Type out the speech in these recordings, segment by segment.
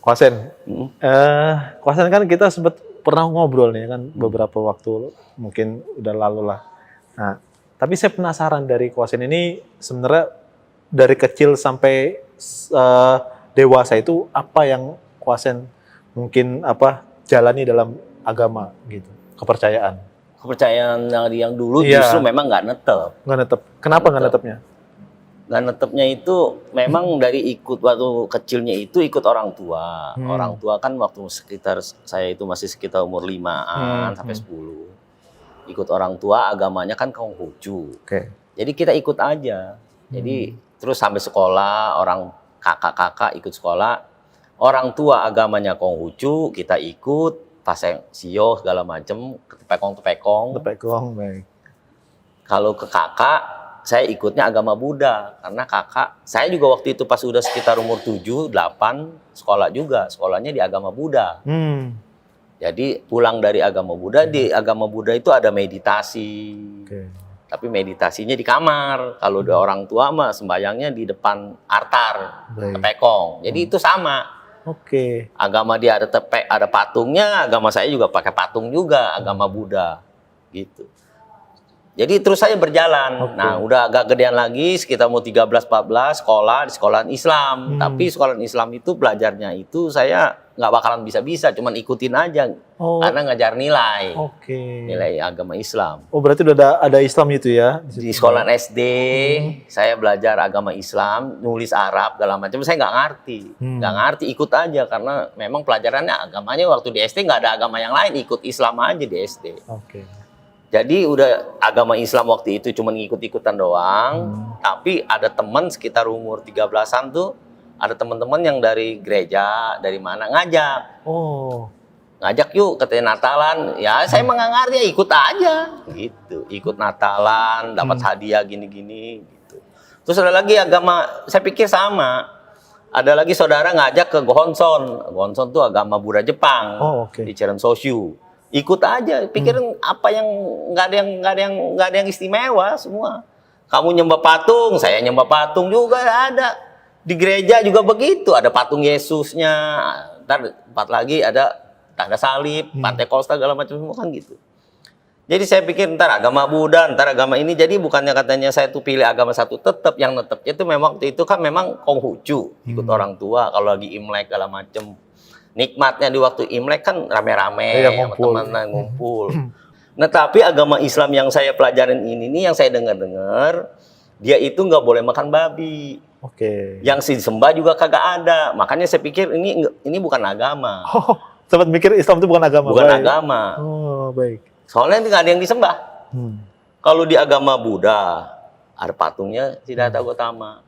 Kosen. Kosen kan kita sempat pernah ngobrol nih kan beberapa waktu mungkin udah lalu lah. Nah, tapi saya penasaran dari Kosen ini sebenarnya dari kecil sampai dewasa itu apa yang Kosen mungkin jalani dalam agama gitu, kepercayaan. Kepercayaan yang dulu Iya. justru memang nggak netep. Nggak netep. Kenapa nggak netepnya? Nggak netepnya itu memang dari ikut waktu kecilnya itu ikut orang tua. Orang tua kan waktu sekitar saya itu masih sekitar umur 5-an sampai 10. Ikut orang tua agamanya kan Konghucu. Oke. Jadi kita ikut aja. Jadi terus sampai sekolah orang kakak-kakak ikut sekolah. Orang tua agamanya Konghucu, kita ikut pasang sio segala macem, tepekong-tepekong. Tepekong, baik. Kalau ke kakak saya ikutnya agama Buddha karena kakak saya juga waktu itu pas udah sekitar umur 7, 8 sekolah juga, sekolahnya di agama Buddha. Jadi pulang dari agama Buddha, di agama Buddha itu ada meditasi. Tapi meditasinya di kamar. Kalau udah orang tua mah sembayangnya di depan altar, tepekong. Jadi itu sama. Agama dia ada patungnya, agama saya juga pakai patung juga, agama Buddha gitu. Jadi terus saya berjalan. Nah, udah agak gedean lagi, sekitar mau 13-14 sekolah di sekolahan Islam. Tapi sekolahan Islam itu belajarnya itu saya nggak bakalan bisa-bisa, cuman ikutin aja. Karena ngajar nilai. Nilai agama Islam. Oh, berarti udah ada Islam itu ya? Di sekolahan SD, saya belajar agama Islam, nulis Arab, segala macam. Saya nggak ngerti. Nggak ngerti, ikut aja. Karena memang pelajarannya agamanya waktu di SD nggak ada agama yang lain, ikut Islam aja di SD. Jadi udah agama Islam waktu itu cuma ngikut-ikutan doang, tapi ada teman sekitar umur 13-an tuh, ada teman-teman yang dari gereja, dari mana ngajak. Ngajak yuk katanya Natalan. Ya saya emang nggak ngerti, ya ikut aja gitu. Ikut Natalan, dapat hadiah gini-gini gitu. Terus ada lagi agama, saya pikir sama. Ada lagi saudara ngajak ke Gohonson. Gohonson tuh agama Buddha Jepang di Chirensoshu. Ikut aja, pikirin apa yang nggak ada yang istimewa semua. Kamu nyembah patung, saya nyembah patung juga ada. Di gereja juga begitu, ada patung Yesusnya. Ntar tempat lagi ada tanda salib, Pantekosta segala macam semua kan gitu. Jadi saya pikir ntar agama Buddha, ntar agama ini. Jadi bukannya katanya saya tuh pilih agama satu, tetap yang tetap itu memang waktu itu kan memang Konghucu, ikut orang tua kalau lagi Imlek segala macam. Nikmatnya di waktu Imlek kan rame-rame sama teman ngumpul. Nah, tapi agama Islam yang saya pelajarin ini nih, yang saya dengar-dengar, dia itu nggak boleh makan babi. Yang disembah juga kagak ada. Makanya saya pikir ini bukan agama. Sempat mikir Islam itu bukan agama. Bukan agama. Baik. Soalnya nggak ada yang disembah. Kalau di agama Buddha ada patungnya Siddhartha Gautama.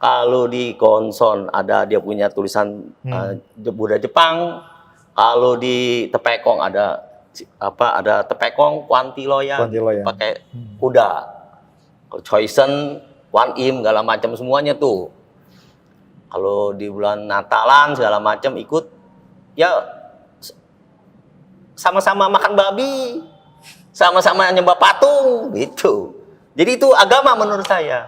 Kalau di Gohonson ada dia punya tulisan Buddha Jepang. Kalau di Tepekong ada Tepekong Kwantiloyan pakai kuda. Kalau Choisen, Wan Im segala macam semuanya tuh. Kalau di bulan Natalan segala macam ikut ya sama-sama makan babi, sama-sama nyembah patung gitu. Jadi itu agama menurut saya.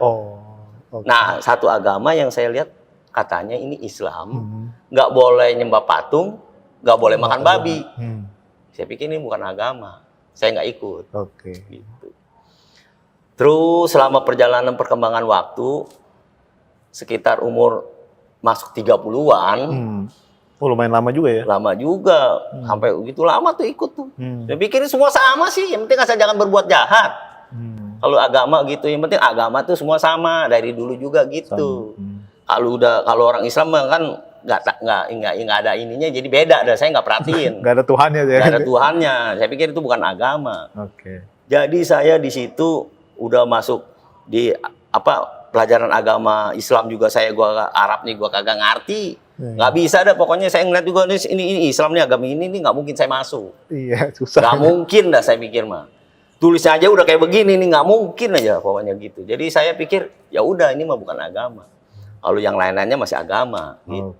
Nah, satu agama yang saya lihat katanya ini Islam, nggak boleh nyembah patung, nggak boleh makan babi. Saya pikir ini bukan agama, saya nggak ikut. Gitu. Terus selama perjalanan perkembangan waktu, sekitar umur masuk 30-an, lumayan lama juga ya? Lama juga, sampai begitu lama tuh ikut tuh. Saya pikir semua sama sih, yang penting asal jangan berbuat jahat. Kalau agama gitu, yang penting agama tuh semua sama dari dulu juga gitu. Kalau orang Islam kan nggak ada ininya, jadi beda. Saya nggak perhatiin. Nggak ada Tuhannya ya? Nggak ada Tuhannya. Saya pikir itu bukan agama. Jadi saya di situ udah masuk di pelajaran agama Islam juga gua Arab nih gua kagak ngerti. Nggak bisa dah, pokoknya saya ngeliat juga ini Islam nih agama ini nggak mungkin saya masuk. Iya, susah. Nggak mungkin dah saya pikir mah. Tulisnya aja udah kayak begini nih, nggak mungkin aja pokoknya gitu. Jadi saya pikir ya udah ini mah bukan agama. Kalau yang lain-lainnya masih agama gitu.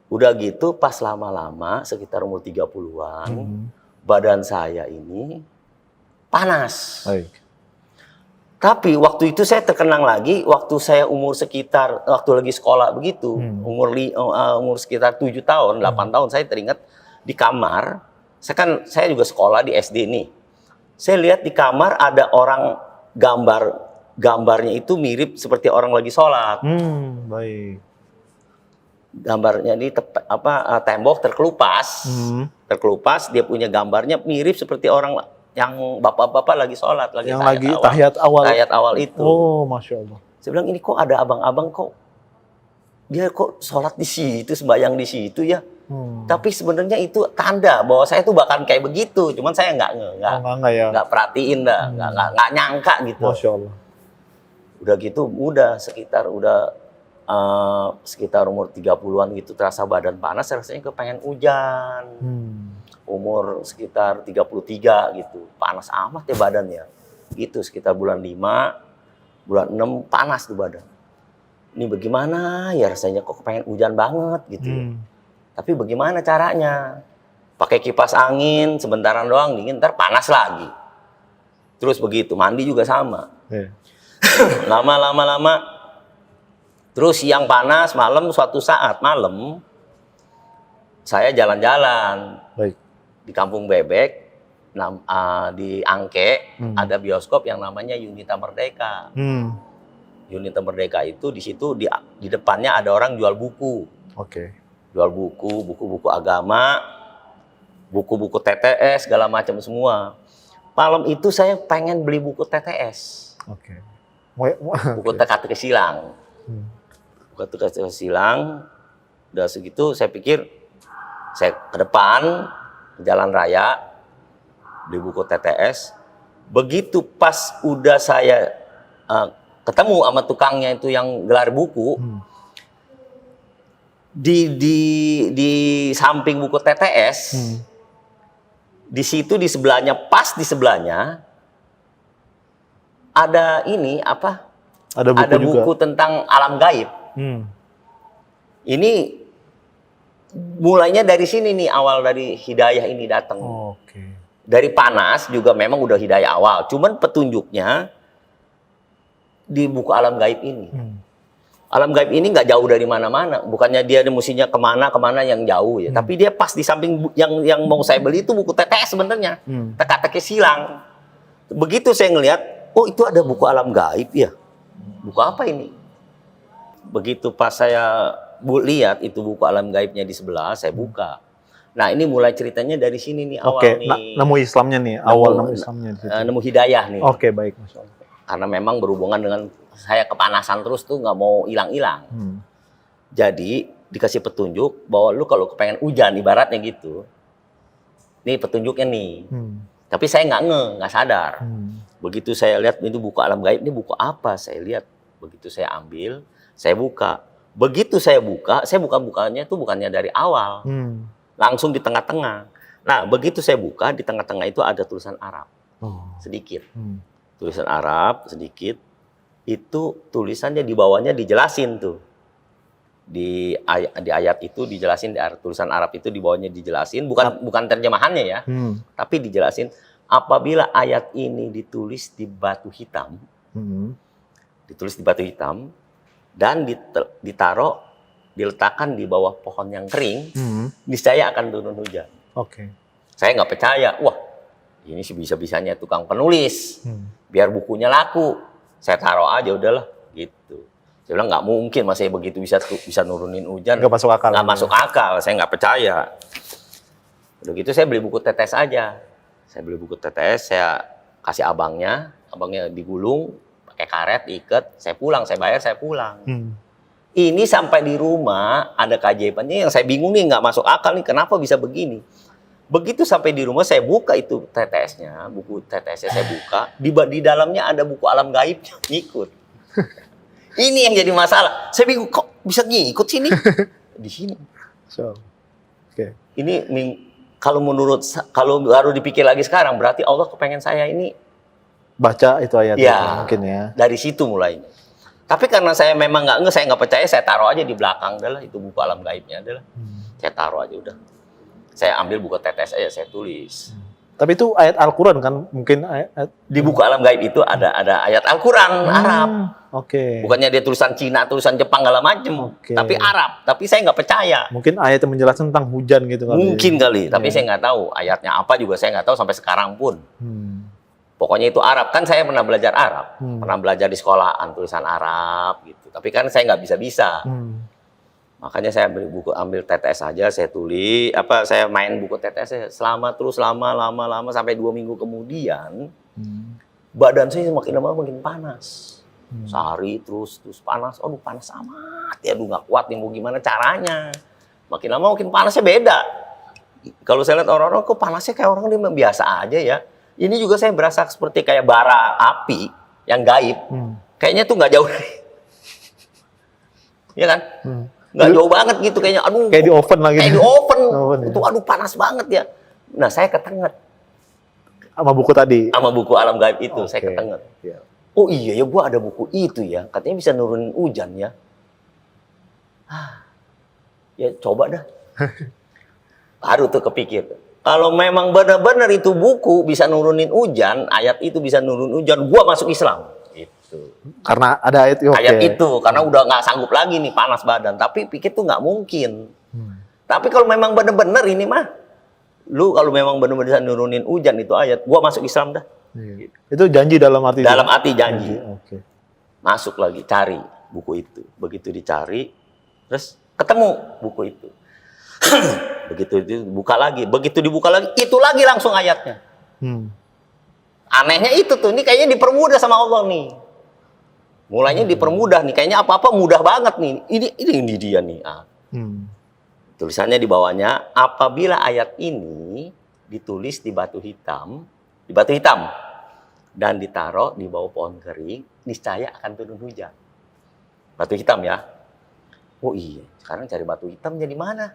Udah gitu pas lama-lama sekitar umur 30-an badan saya ini panas. Tapi waktu itu saya terkenang lagi, waktu saya umur sekitar, waktu lagi sekolah begitu, umur sekitar 7 tahun, 8 tahun, saya teringat di kamar, saya juga sekolah di SD nih. Saya lihat di kamar ada orang gambarnya itu mirip seperti orang lagi sholat. Baik. Gambarnya di tembok terkelupas, dia punya gambarnya mirip seperti orang yang bapak-bapak lagi sholat, yang lagi tahiyat awal itu. Oh, Masya Allah. Saya bilang, ini kok ada abang-abang kok dia kok sholat di situ, sembahyang di situ ya. Tapi sebenarnya itu tanda bahwa saya tuh bahkan kayak begitu, cuman saya nggak perhatiin dah, nggak nyangka gitu. Masya Allah. Udah gitu, sekitar umur 30-an gitu, terasa badan panas, rasanya kepengen hujan. Umur sekitar 33 gitu, panas amat ya badannya. Gitu, sekitar bulan 5, bulan 6, panas tuh badan. Ini bagaimana ya rasanya, kok kepengen hujan banget gitu. Tapi bagaimana caranya? Pakai kipas angin, sebentaran doang dingin, ntar panas lagi. Terus begitu, mandi juga sama. Lama-lama, terus siang panas, suatu saat malam, saya jalan-jalan. Baik. Di Kampung Bebek, di Angke, ada bioskop yang namanya Yunita Merdeka. Yunita Merdeka itu di situ di depannya ada orang jual buku. Jual buku agama, buku-buku TTS, segala macam semua. Malam itu saya pengen beli buku TTS. Buku teka-teki silang. Buku teka-teki silang. Udah segitu saya pikir saya ke depan jalan raya beli buku TTS. Begitu pas udah saya ketemu sama tukangnya itu yang gelar buku, di samping buku TTS, di situ di sebelahnya, pas di sebelahnya ada ada buku tentang alam gaib. Ini mulainya dari sini nih, awal dari hidayah ini datang. Dari panas juga memang udah hidayah awal. Cuman petunjuknya di buku alam gaib ini. Alam gaib ini nggak jauh dari mana-mana. Bukannya dia mestinya kemana yang jauh ya. Tapi dia pas di samping yang mau saya beli itu buku TTS sebenarnya. Teka-teki silang. Begitu saya ngelihat, oh itu ada buku alam gaib ya. Buku apa ini? Begitu pas saya lihat itu buku alam gaibnya di sebelah, saya buka. Nah ini mulai ceritanya dari sini nih awal nih. Nemu Islamnya nih, nemu Islamnya. Nemu hidayah nih. Baik, Masya Allah. Karena memang berhubungan dengan saya kepanasan terus tuh, nggak mau hilang-hilang. Jadi dikasih petunjuk bahwa lu kalau kepengen hujan ibaratnya gitu, nih petunjuknya nih. Tapi saya nggak sadar. Begitu saya lihat itu buku alam gaib, ini buku apa? Saya lihat, begitu saya ambil, saya buka. Begitu saya buka-bukanya itu bukannya dari awal, langsung di tengah-tengah. Nah, begitu saya buka, di tengah-tengah itu ada tulisan Arab, sedikit. Tulisan Arab, sedikit. Itu tulisannya di bawahnya dijelasin tuh. Di ayat itu dijelasin, tulisan Arab itu di bawahnya dijelasin, bukan terjemahannya ya, tapi dijelasin, apabila ayat ini ditulis di batu hitam, dan diletakkan di bawah pohon yang kering, niscaya akan turun hujan. Saya nggak percaya, wah ini sih bisa-bisanya tukang penulis, biar bukunya laku, saya taruh aja udahlah gitu. Saya bilang nggak mungkin masih begitu bisa nurunin hujan. Nggak masuk akal. Nggak masuk akal, saya nggak percaya. Udah gitu saya beli buku tetes aja. Saya beli buku tetes, saya kasih abangnya digulung, pakai karet, diikat, saya pulang, saya bayar, saya pulang. Ini sampai di rumah ada keajaibannya yang saya bingung nih, nggak masuk akal nih, kenapa bisa begini. Begitu sampai di rumah saya buka itu TTS-nya, buku TTS-nya saya buka, di dalamnya ada buku alam gaibnya, ngikut. Ini yang jadi masalah. Saya bingung, kok bisa ngikut sini? Di sini. Ini kalau baru dipikir lagi sekarang, berarti Allah kepengen saya ini baca itu ayat ya, itu mungkin ya. Dari situ mulainya. Tapi karena saya memang saya nggak percaya, saya taruh aja di belakang adalah itu buku alam gaibnya adalah. Saya taruh aja udah. Saya ambil buku tetes aja, saya tulis. Tapi itu ayat Al-Quran kan? Mungkin ayat... Di buku alam gaib itu ada ayat Al-Quran Arab. Oke. Bukannya dia tulisan Cina, tulisan Jepang, segala macem. Oke. Tapi Arab. Tapi saya nggak percaya. Mungkin ayat yang menjelaskan tentang hujan gitu kali. Mungkin kali. Tapi Iya. saya nggak tahu. Ayatnya apa juga saya nggak tahu sampai sekarang pun. Pokoknya itu Arab. Kan saya pernah belajar Arab. Pernah belajar di sekolahan tulisan Arab gitu. Tapi kan saya nggak bisa-bisa. Makanya saya ambil TTS aja, saya tulis, saya main buku TTS saya lama sampai 2 minggu kemudian, badan saya makin lama makin panas. Sehari terus panas, aduh panas amat, ya aduh nggak kuat nih, mau gimana caranya. Makin lama makin panasnya beda. Kalau saya lihat orang-orang kok panasnya kayak orang dia biasa aja ya. Ini juga saya berasa seperti kayak bara api yang gaib. Kayaknya tuh nggak jauh. Iya kan? Nggak jauh banget gitu kayaknya, aduh. Kayak di oven lagi. Kayak di oven. Ya. Itu aduh panas banget ya. Nah saya ketenget. Sama buku tadi? Sama buku alam gaib itu, saya ketenget. Yeah. Oh iya ya, gua ada buku itu ya. Katanya bisa nurunin hujan ya. Ya coba dah. Baru tuh kepikir. Kalau memang benar-benar itu buku bisa nurunin hujan, ayat itu bisa nurunin hujan, gua masuk Islam. Itu. Karena ada ayat itu. Ayat itu, karena udah nggak sanggup lagi nih panas badan. Tapi pikir tuh nggak mungkin. Tapi kalau memang benar-benar ini mah, lu kalau memang benar-benar bisa nurunin hujan itu ayat, gua masuk Islam dah. Iya. Itu janji dalam arti. Dalam arti janji. Oke. Masuk lagi, cari buku itu. Begitu dicari, terus ketemu buku itu. Begitu dibuka lagi, itu lagi langsung ayatnya. Anehnya itu tuh, ini kayaknya dipermudah sama Allah nih. Mulainya dipermudah nih, kayaknya apa-apa mudah banget nih. Ini dia nih. Tulisannya di bawahnya, apabila ayat ini ditulis di batu hitam, dan ditaruh di bawah pohon kering, niscaya akan turun hujan. Batu hitam ya. Oh iya, sekarang cari batu hitam jadi mana?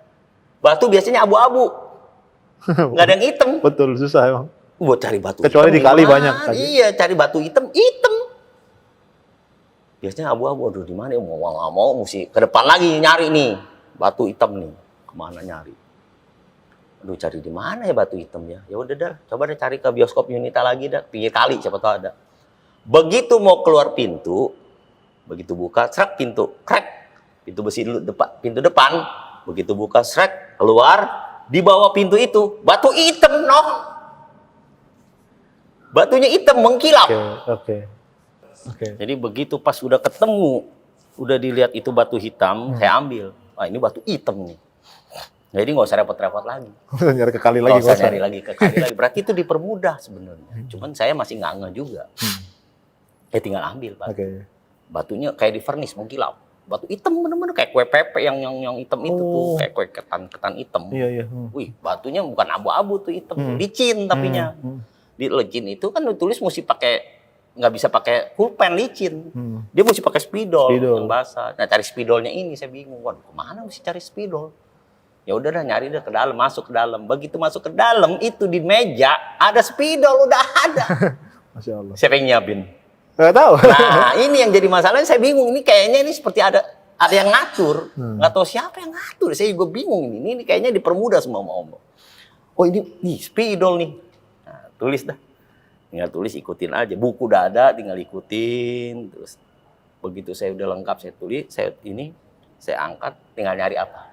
Batu biasanya abu-abu. Nggak ada yang hitam. Betul, susah emang. Buat cari batu kecuali hitam di kali gimana? banyak kan? Iya, cari batu hitam. Biasanya abu-abu. Aduh, di mana ya? Mau mesti ke depan lagi nyari nih. Batu hitam nih. Kemana nyari? Aduh, cari di mana ya batu hitam ya? Ya udah dah, coba deh cari ke bioskop Yunita lagi dah. Pinggir kali siapa tahu ada. Begitu mau keluar pintu, begitu buka, srek pintu, krek. Pintu besi dulu pintu depan. Begitu buka, srek, keluar, di bawah pintu itu batu hitam, noh. Batunya hitam mengkilap. Oke. Jadi begitu pas udah ketemu, udah dilihat itu batu hitam, saya ambil. Wah ini batu hitam nih. Jadi nggak usah repot-repot lagi. Nyari ke kali lagi. Nggak usah nyari lagi ke kali lagi. Berarti itu dipermudah sebenarnya. Cuman saya masih nggak ngeh juga. Ya tinggal ambil batu. Batunya kayak di vernis mengkilap. Batu hitam bener-bener kayak kue pepe yang hitam itu tuh, kayak kue ketan hitam. Iya. Wih, batunya bukan abu-abu tuh hitam, licin tapinya. Di licin itu kan ditulis mesti nggak bisa pakai pulpen licin. Dia mesti pakai spidol yang basah. Nah, cari spidolnya ini saya bingung. Waduh, kemana mesti cari spidol? Ya udah dah nyari deh ke dalam, masuk ke dalam. Begitu masuk ke dalam itu di meja ada spidol udah ada. Masya Allah. Siapa yang nyiapin? Nggak tahu. Nah, ini yang jadi masalahnya saya bingung. Ini kayaknya ini seperti ada yang ngatur. Nggak tahu siapa yang ngatur. Saya juga bingung ini. Ini kayaknya dipermudah semua sama Allah. Oh ini spidol nih. Nah, tulis dah. Tinggal tulis, ikutin aja. Buku udah ada, tinggal ikutin. Terus begitu saya udah lengkap, saya tulis, saya angkat, tinggal nyari apa?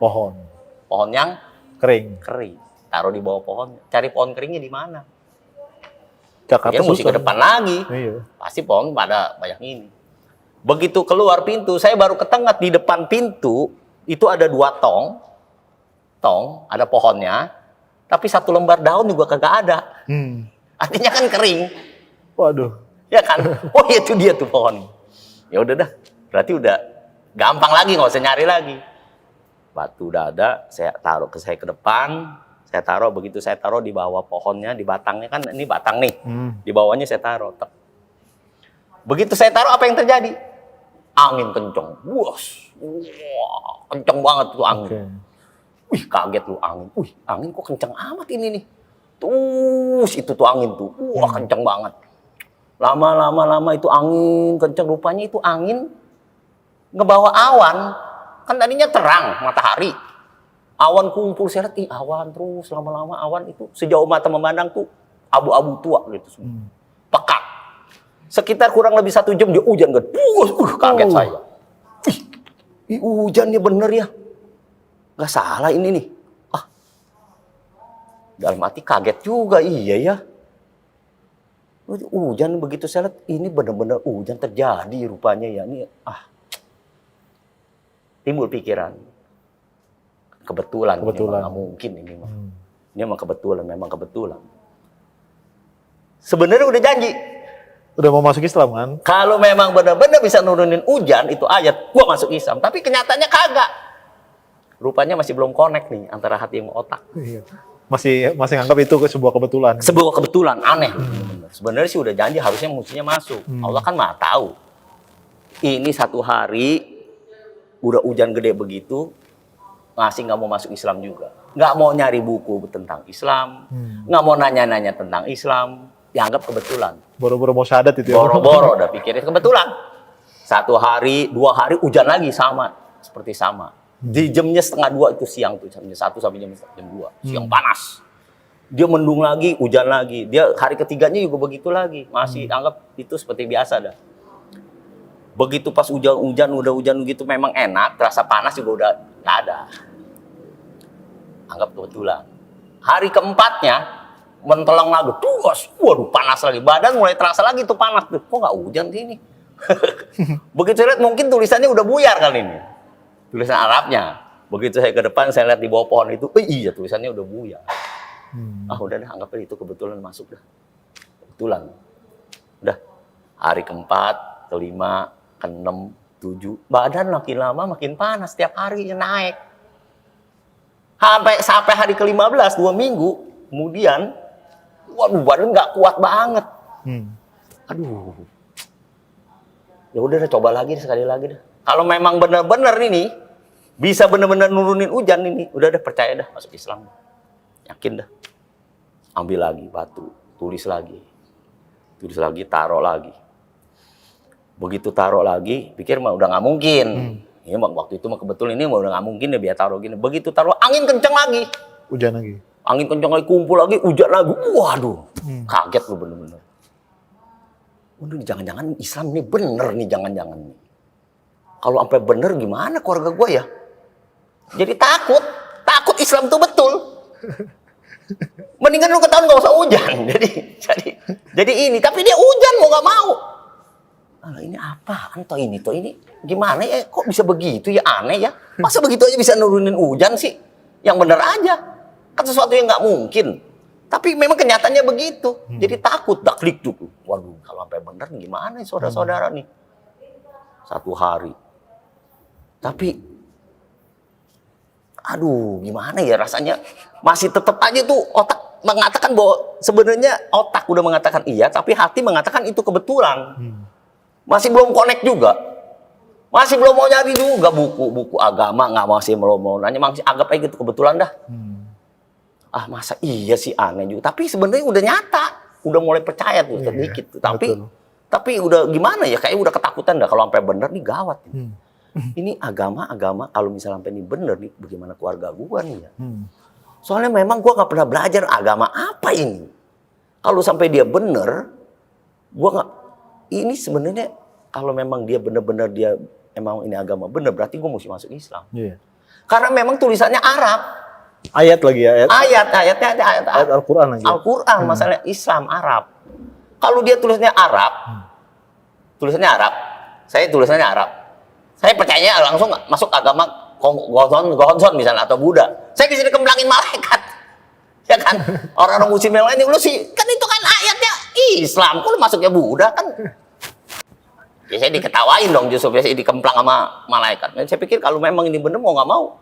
Pohon yang kering. Taruh di bawah pohon. Cari pohon keringnya di mana? Jakarta mesti ke depan lagi. Iya. Pasti pohon pada banyak ini. Begitu keluar pintu, saya baru ketengat di depan pintu itu ada 2 tong, ada pohonnya, tapi 1 lembar daun juga kagak ada. Artinya kan kering. Waduh. Ya kan? Oh itu dia tuh pohon. Ya udah dah. Berarti udah gampang lagi, nggak usah nyari lagi. Batu udah ada, saya taruh ke depan. Saya taruh, begitu saya taruh di bawah pohonnya, di batangnya kan ini batang nih. Di bawahnya saya taruh. Begitu saya taruh, apa yang terjadi? Angin kenceng. Wah, kenceng banget tuh angin. Wih, kaget lu angin. Wih, angin kok kenceng amat ini nih. Terus itu tuh angin tuh. Wah, kenceng banget. Lama itu angin kenceng. Rupanya itu angin ngebawa awan. Kan tadinya terang, matahari. Awan kumpul, saya lihat, awan terus lama-lama awan itu sejauh mata memandang tuh abu-abu tua gitu semua. Pekat. Sekitar kurang lebih 1 jam dia hujan kan. Kaget saya. Ih, hujannya bener ya. Nggak salah ini nih. Dalam hati kaget juga, iya ya. Hujan begitu saya lihat, ini benar-benar hujan terjadi rupanya ya. Ini timbul pikiran. Kebetulan. Memang nggak mungkin ini. Ini memang kebetulan. Sebenarnya udah janji. Udah mau masuk Islam kan? Kalau memang benar-benar bisa nurunin hujan, itu ayat, gua masuk Islam. Tapi kenyataannya kagak. Rupanya masih belum connect nih antara hati sama otak. Iya. Masih nganggap itu sebuah kebetulan. Sebuah kebetulan, aneh. Sebenarnya sih udah janji, harusnya mestinya masuk. Allah kan maha tahu. Ini 1 hari, udah hujan gede begitu, masih nggak mau masuk Islam juga. Nggak mau nyari buku tentang Islam, nggak mau nanya-nanya tentang Islam, dianggap kebetulan. Boro-boro mau syahadat itu ya? Boro-boro udah pikirin kebetulan. 1 hari, 2 hari hujan lagi seperti sama. Di jamnya 1:30 itu siang tuh, jam 1 sampai jam 2, siang panas. Dia mendung lagi, hujan lagi. Dia hari ketiganya juga begitu lagi, masih anggap itu seperti biasa dah. Begitu pas hujan udah hujan gitu memang enak, terasa panas juga udah nggak ada. Anggap kebetulan. Hari keempatnya mentelang lagi, waduh panas lagi. Badan mulai terasa lagi tuh panas tuh. Kok nggak hujan sini? Begitu saya lihat mungkin tulisannya udah buyar kali ini. Tulisan Arabnya. Begitu saya ke depan, saya lihat di bawah pohon itu, iya tulisannya udah buyar. Udah deh, anggapnya itu kebetulan masuk dah. Kebetulan. Udah, hari keempat, kelima, keenam, 7. Badan makin lama makin panas, setiap harinya naik. Sampai hari ke-15, 2 minggu, kemudian, waduh badan nggak kuat banget. Aduh. Ya udah deh, coba lagi sekali lagi dah. Kalau memang benar-benar ini bisa benar-benar nurunin hujan ini, udah deh percaya dah masuk Islam. Yakin dah. Ambil lagi batu, tulis lagi, taruh lagi. Begitu taruh lagi, pikir mah udah nggak mungkin. Ini waktu itu mah kebetulan ini mah udah nggak mungkin ya biar taruh gini. Begitu taruh, angin kenceng lagi. Hujan lagi. Angin kenceng lagi, kumpul lagi, hujan lagi. Waduh, kaget lu bener-bener. Waduh, jangan-jangan Islam ini bener nih, jangan-jangan nih. Kalau sampai bener gimana keluarga gue ya? Jadi takut Islam tuh betul. Mendingan lu ketahuan gak usah hujan. Jadi ini, tapi dia hujan mau nggak mau. Ini apaan toh ini gimana ya? Kok bisa begitu ya, aneh ya? Masa begitu aja bisa nurunin hujan sih? Yang bener aja. Kan sesuatu yang nggak mungkin. Tapi memang kenyataannya begitu. Jadi takut, daklik dulu. Waduh, kalau sampai bener gimana nih saudara-saudara nih? 1 hari. Tapi, aduh gimana ya rasanya. Masih tetap aja tuh otak mengatakan bahwa sebenarnya otak udah mengatakan iya, tapi hati mengatakan itu kebetulan. Masih belum connect juga. Masih belum mau nyari juga buku agama, masih belum mau nanya, masih anggap aja gitu kebetulan dah. Masa iya sih, aneh juga. Tapi sebenarnya udah nyata, udah mulai percaya tuh sedikit. Tapi udah gimana ya, kayak udah ketakutan dah kalau sampai bener nih gawat. Ini agama kalau misalnya sampai ini bener nih, bagaimana keluarga gua nih ya? Soalnya memang gua nggak pernah belajar agama apa ini. Kalau sampai dia bener, gua nggak. Ini sebenarnya kalau memang dia benar-benar dia emang ini agama benar, berarti gue mesti masuk Islam. Karena memang tulisannya Arab. Ayat lagi ya? Ayatnya ada ayat Al-Quran lagi. Al-Quran, masalah Islam Arab. Kalau dia tulisannya Arab, saya tulisannya Arab. Saya percaya langsung masuk agama Gonson misalnya atau Buddha. Saya bisa dikemblangin malaikat. Ya kan? Orang-orang muslim yang lain, lu sih, kan itu kan ayatnya Islam, kok lu masuknya Buddha kan? Ya saya diketawain dong, justru saya dikemplang sama malaikat. Saya pikir kalau memang ini bener mau nggak mau.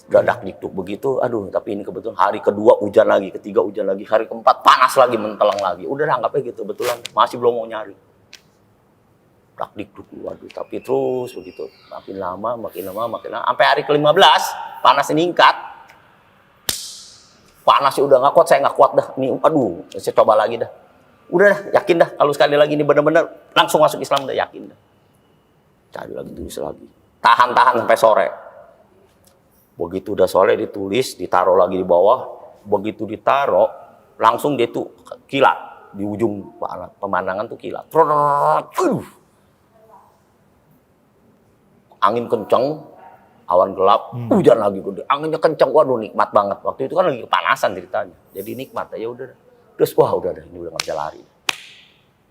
Dadak diktuk begitu, aduh tapi ini kebetulan hari kedua hujan lagi, ketiga hujan lagi, hari keempat panas lagi, mentelang lagi. Udah anggapnya gitu, betulan masih belum mau nyari. Dak diktuk, waduh tapi terus begitu, makin lama, sampai hari ke-15 panas meningkat. Panas udah nggak kuat, saya nggak kuat dah. Nih, aduh, saya coba lagi dah. Udah dah, yakin dah. Kalau sekali lagi ini benar-benar langsung masuk Islam dah, yakin dah. Cari lagi, tulis lagi. Tahan sampai sore. Begitu udah sore ditulis, ditaruh lagi di bawah. Begitu ditaruh, langsung dia tuh kilat di ujung pemandangan tuh kilat. Angin kenceng, awan gelap, hujan lagi gede, anginnya kenceng, waduh nikmat banget. Waktu itu kan lagi kepanasan ceritanya, jadi nikmat ya udah. Terus wah udah ini udah nggak bisa lari.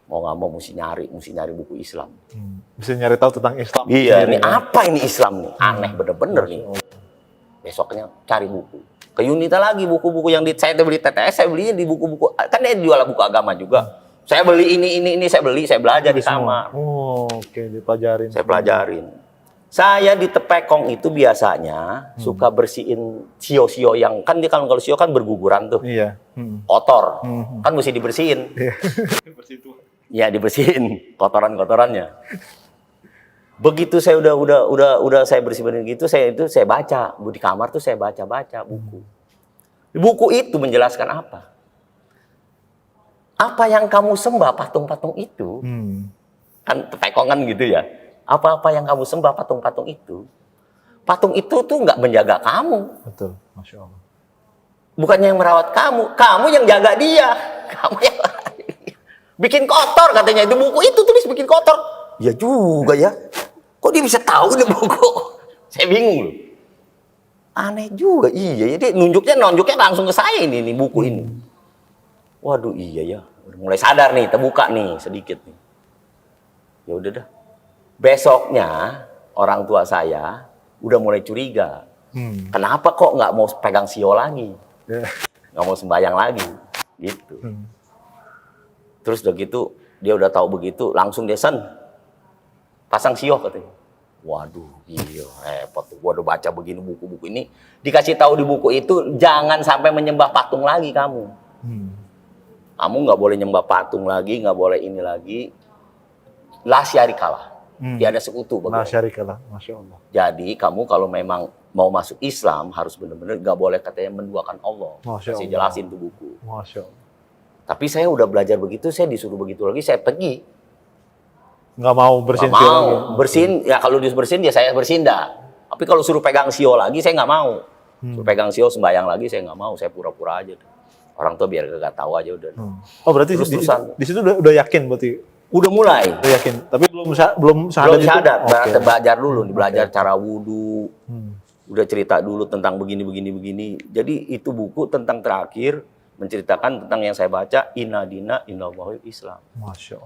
Mau nggak mau mesti nyari buku Islam. Bisa nyari tahu tentang Islam. Iya, ini apa ini Islam nih? Aneh bener-bener nih. Besoknya cari buku. Ke Yunita lagi buku-buku yang saya beli TTS, saya belinya di buku-buku. Kan dia jual buku agama juga. Saya beli ini saya belajar di kamar. Oh, oke, dipelajarin. Saya pelajarin. Saya di Tepekong itu biasanya suka bersihin sio-sio yang kan dia kalau sio kan berguguran tuh. Iya. Kotor. Kan mesti dibersihin. Iya, dibersihin kotoran-kotorannya. Begitu saya udah saya bersih-bersihin gitu, saya baca di kamar tuh saya baca buku. Buku itu menjelaskan apa? Apa yang kamu sembah patung-patung itu? Kan Tepekong kan gitu ya. Apa-apa yang kamu sembah patung-patung itu tuh nggak menjaga kamu. Betul, Masya Allah. Bukannya yang merawat kamu yang jaga dia. Kamu yang bikin kotor katanya itu buku itu tulis bikin kotor. Ya juga ya. Kok dia bisa tahu ini buku? Saya bingung loh. Aneh juga, iya. Jadi nunjuknya langsung ke saya ini buku ini. Waduh iya ya. Udah mulai sadar nih, terbuka nih sedikit nih. Ya udah dah. Besoknya orang tua saya udah mulai curiga. Kenapa kok nggak mau pegang sio lagi? Nggak mau sembahyang lagi, gitu. Terus udah gitu dia udah tahu begitu, langsung dia pasang sio katanya. Waduh, iya repot. Gua udah baca begini buku-buku ini, dikasih tahu di buku itu jangan sampai menyembah patung lagi kamu. Kamu nggak boleh nyembah patung lagi, nggak boleh ini lagi. La syarikalah. Tiada sekutu. La syarikalah, Masya Allah. Jadi kamu kalau memang mau masuk Islam harus benar-benar nggak boleh katanya menduakan Allah. Masya Saya Allah. jelasin tuh buku. Masya Allah. Tapi saya udah belajar begitu, saya disuruh begitu lagi, saya pergi. Nggak mau bersihin Nggak sio mau lagi. bersihin, ya kalau disuruh bersihin ya saya bersihin dah. Tapi kalau suruh pegang sio lagi saya nggak mau. Suruh pegang sio sembahyang lagi saya nggak mau, saya pura-pura aja. Orang tua biar gak tahu aja udah. Oh berarti Terus-terusan. di situ udah yakin berarti. Udah mulai. Udah yakin, tapi belum syahadat itu. Syahadat, Oke. belajar dulu, belajar cara wudhu. Udah cerita dulu tentang begini. Jadi itu buku tentang terakhir menceritakan tentang yang saya baca, Inna Dina Inna Wahyu Islam. Masya Allah.